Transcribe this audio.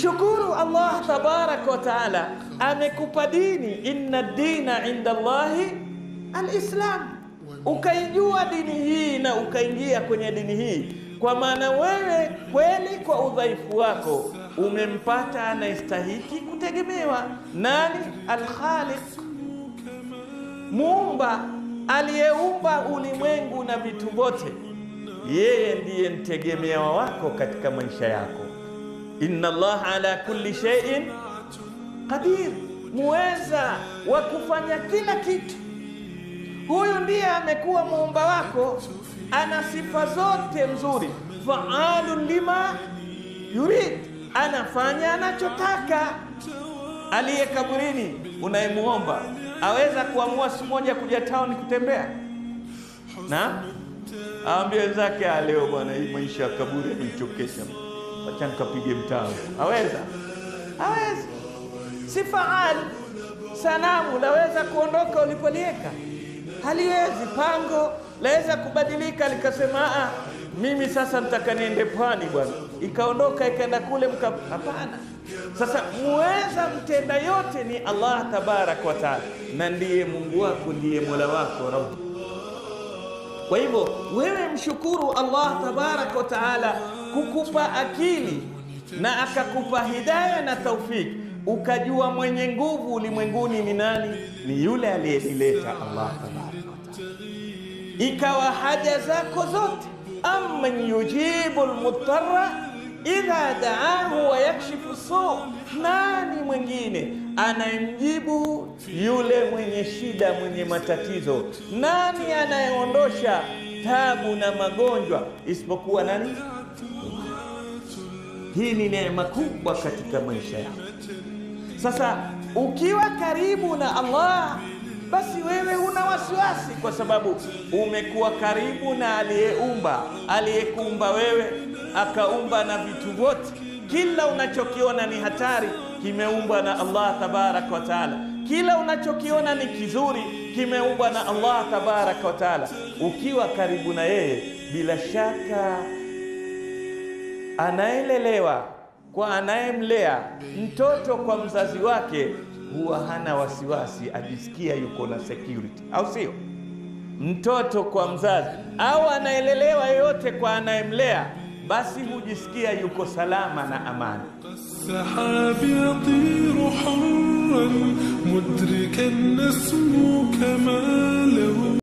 Mshukuru Allah tabaraka wa taala amekupa dini, inna dina inda Allahi al-Islam. Ukaijua dini hii na ukaingia kwenye dini hii, kwa maana wewe kweli kwa udhaifu wako umempata anayestahiki kutegemewa. Nani? Al-Khaliq, muumba aliyeumba ulimwengu na vitu vyote. Yeye ndiye mtegemewa wako katika maisha yako. Inna Allah ala kulli shay'in qadir, muweza wa kufanya kila kitu. Huyu ndiye amekuwa muumba wako, ana sifa zote nzuri. Fa'alun lima yurid, anafanya anachotaka. Aliye kaburini unayemuomba aweza kuamua siku moja kuja town kutembea na aambie wenzake, leo bwana, hii maisha ya kaburi yamenichokesha, acha nikapige mtao. Aweza? Hawezi. Si faal. Sanamu laweza kuondoka ulipolieka? Haliwezi. Pango laweza kubadilika likasema mimi sasa nataka niende pwani bwana, ikaondoka ikaenda kule hapana. Sasa muweza mtenda yote ni Allah tabarak wa taala, na ndiye Mungu wako, ndiye Mola wako Rabb. Kwa hivyo wewe mshukuru Allah tabarak wa taala kukupa akili na akakupa hidayah na taufiki, ukajua mwenye nguvu ulimwenguni ni nani? Ni yule aliyeleta Allah tabarak wa taala. Ikawa haja zako zote, amman yujibu almutarra idha da'ahu wa yakshifu su, nani mwingine anayemjibu yule mwenye shida, mwenye matatizo? Nani anayeondosha tabu na magonjwa isipokuwa nani? Hii ni neema kubwa katika maisha yako. Sasa ukiwa karibu na Allah, basi wewe huna wasiwasi, kwa sababu umekuwa karibu na aliyeumba, aliyekuumba wewe, akaumba na vitu vyote. Kila unachokiona ni hatari kimeumbwa na Allah tabarak wa taala. Kila unachokiona ni kizuri kimeumbwa na Allah tabarak wa taala. Ukiwa karibu na yeye, bila shaka anaelelewa kwa anayemlea, mtoto kwa mzazi wake huwa hana wasiwasi, ajisikia yuko na security, au sio? Mtoto kwa mzazi au anaelelewa yote kwa anayemlea, basi hujisikia yuko salama na amani. السحاب يطير حرا مدركا نسمو كمان